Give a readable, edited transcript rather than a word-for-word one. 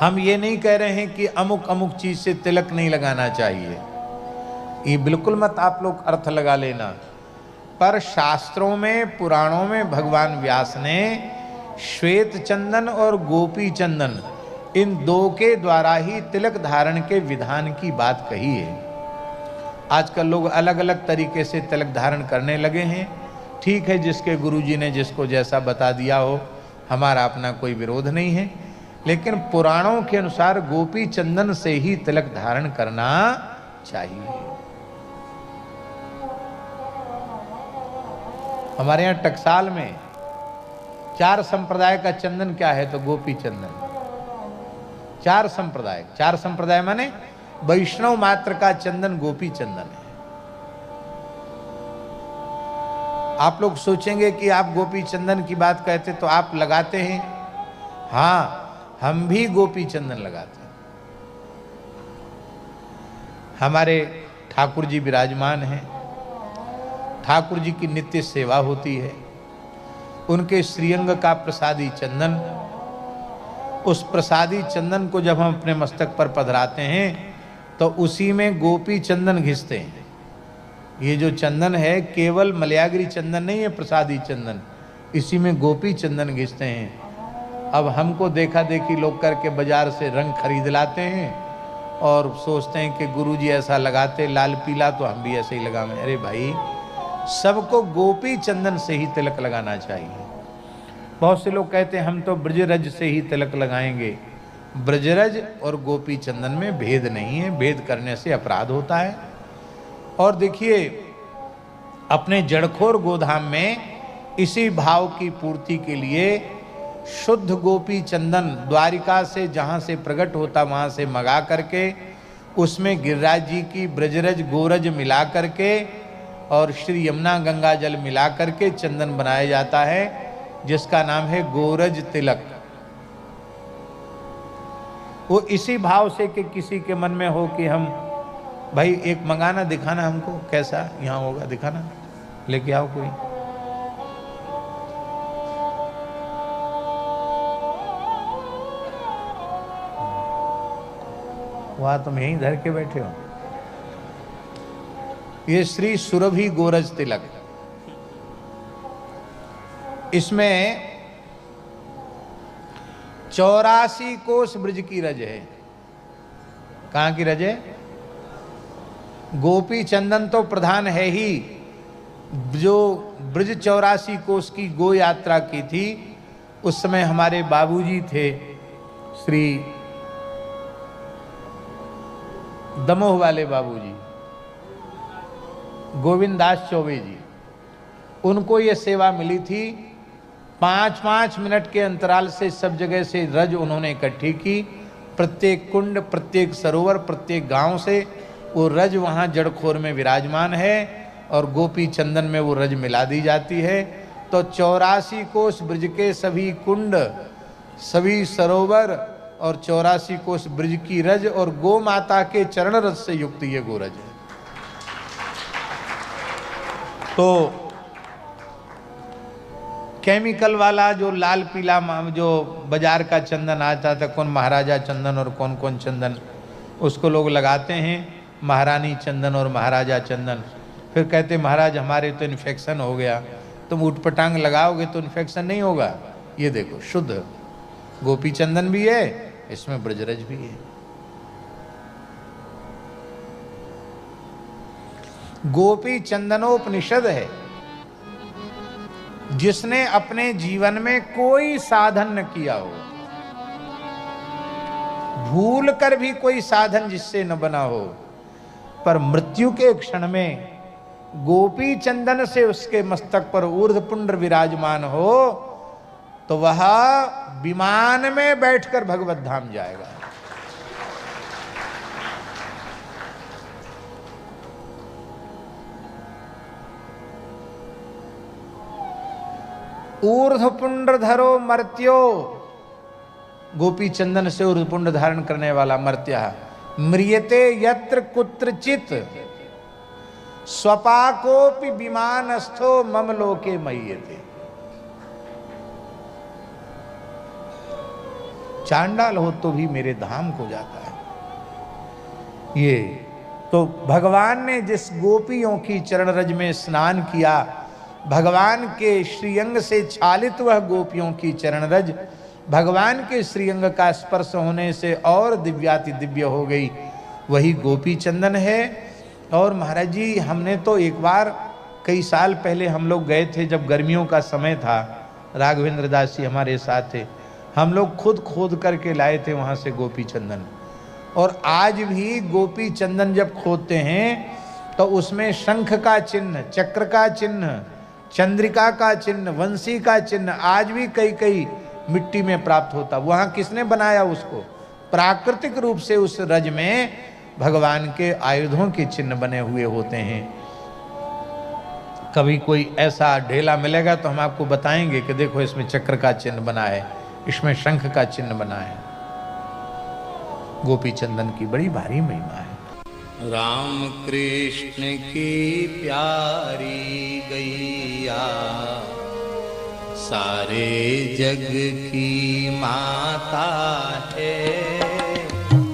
हम ये नहीं कह रहे हैं कि अमुक अमुक चीज से तिलक नहीं लगाना चाहिए, ये बिल्कुल मत आप लोग अर्थ लगा लेना। पर शास्त्रों में, पुराणों में भगवान व्यास ने श्वेत चंदन और गोपी चंदन, इन दो के द्वारा ही तिलक धारण के विधान की बात कही है। आजकल लोग अलग अलग तरीके से तिलक धारण करने लगे हैं। ठीक है, जिसके गुरुजी ने जिसको जैसा बता दिया हो, हमारा अपना कोई विरोध नहीं है, लेकिन पुराणों के अनुसार गोपी चंदन से ही तिलक धारण करना चाहिए। हमारे यहाँ टकसाल में 4 संप्रदाय का चंदन क्या है, तो गोपी चंदन। 4 संप्रदाय, 4 संप्रदाय माने वैष्णव मात्र का चंदन गोपी चंदन है। आप लोग सोचेंगे कि आप गोपी चंदन की बात कहते तो आप लगाते हैं। हाँ, हम भी गोपी चंदन लगाते हैं। हमारे ठाकुर जी विराजमान हैं, ठाकुर जी की नित्य सेवा होती है। उनके श्रीअंग का प्रसादी चंदन, उस प्रसादी चंदन को जब हम अपने मस्तक पर पधराते हैं तो उसी में गोपी चंदन घिसते हैं। ये जो चंदन है केवल मलयागिरी चंदन नहीं है, प्रसादी चंदन, इसी में गोपी चंदन घिसते हैं। अब हमको देखा देखी लोग करके बाजार से रंग खरीद लाते हैं और सोचते हैं कि गुरुजी ऐसा लगाते लाल पीला तो हम भी ऐसे ही लगावें। अरे भाई, सबको गोपी चंदन से ही तिलक लगाना चाहिए। बहुत से लोग कहते हैं हम तो ब्रजरज से ही तिलक लगाएंगे। ब्रजरज और गोपी चंदन में भेद नहीं है, भेद करने से अपराध होता है। और देखिए, अपने जड़खोर गोधाम में इसी भाव की पूर्ति के लिए शुद्ध गोपी चंदन द्वारिका से जहाँ से प्रकट होता वहाँ से मंगा करके उसमें गिरिराज जी की ब्रजरज गोरज मिला करके और श्री यमुना गंगा जल मिला करके चंदन बनाया जाता है, जिसका नाम है गोरज तिलक। वो इसी भाव से कि किसी के मन में हो कि हम भाई एक मंगाना, दिखाना हमको कैसा यहाँ होगा, दिखाना, लेके आओ कोई। वहां तुम यहीं धर के बैठे हो। ये श्री सुरभि गोरज तिलक, इसमें 84 कोस ब्रज की रज है। कहां की रज है? गोपी चंदन तो प्रधान है ही। जो ब्रज 84 कोस की गो यात्रा की थी, उस समय हमारे बाबूजी थे श्री दमोह वाले बाबूजी गोविंद दास चौबे जी, उनको ये सेवा मिली थी। 5-5 मिनट के अंतराल से सब जगह से रज उन्होंने इकट्ठी की। प्रत्येक कुंड, प्रत्येक सरोवर, प्रत्येक गांव से वो रज वहाँ जड़खोर में विराजमान है और गोपी चंदन में वो रज मिला दी जाती है। तो 84 कोस ब्रज के सभी कुंड, सभी सरोवर और 84 कोस ब्रज की रज और गो माता के चरण रज से युक्त ये गोरज है। तो केमिकल वाला जो लाल पीला जो बाजार का चंदन आता था, कौन महाराजा चंदन और कौन कौन चंदन, उसको लोग लगाते हैं, महारानी चंदन और महाराजा चंदन। फिर कहते महाराज हमारे तो इन्फेक्शन हो गया। तुम उठपटांग लगाओगे तो इन्फेक्शन नहीं होगा। ये देखो, शुद्ध गोपी चंदन भी है, इसमें ब्रजरज भी है। गोपी चंदनोपनिषद है। जिसने अपने जीवन में कोई साधन न किया हो, भूल कर भी कोई साधन जिससे न बना हो, पर मृत्यु के क्षण में गोपी चंदन से उसके मस्तक पर ऊर्ध्वपुंड विराजमान हो, तो वह विमान में बैठकर भगवत धाम जाएगा। ऊर्ध्वपुंड धरो मर्त्यो, गोपी चंदन से ऊर्ध्वपुंड धारण करने वाला मर्त्य म्रियते यत्र कुत्रचित स्वपाकोपि विमानस्थो मम लोके मय्यते। चांडाल हो तो भी मेरे धाम को जाता है। ये तो भगवान ने जिस गोपियों की चरण रज में स्नान किया, भगवान के श्रीअंग से छालित वह गोपियों की चरण रज भगवान के श्रीअंग का स्पर्श होने से और दिव्याति दिव्य हो गई, वही गोपी चंदन है। और महाराज जी, हमने तो एक बार कई साल पहले हम लोग गए थे, जब गर्मियों का समय था, राघवेंद्र दास जी हमारे साथ थे, हम लोग खुद खोद करके लाए थे वहाँ से गोपी चंदन। और आज भी गोपी चंदन जब खोदते हैं तो उसमें शंख का चिन्ह, चक्र का चिन्ह, चंद्रिका का चिन्ह, वंशी का चिन्ह आज भी कई कई मिट्टी में प्राप्त होता। वहाँ किसने बनाया उसको? प्राकृतिक रूप से उस रज में भगवान के आयुधों के चिन्ह बने हुए होते हैं। कभी कोई ऐसा ढेला मिलेगा तो हम आपको बताएंगे कि देखो इसमें चक्र का चिन्ह बना है, इसमें शंख का चिन्ह बना है। गोपी चंदन की बड़ी भारी महिमा है। राम कृष्ण की प्यारी गैया सारे जग की माता है।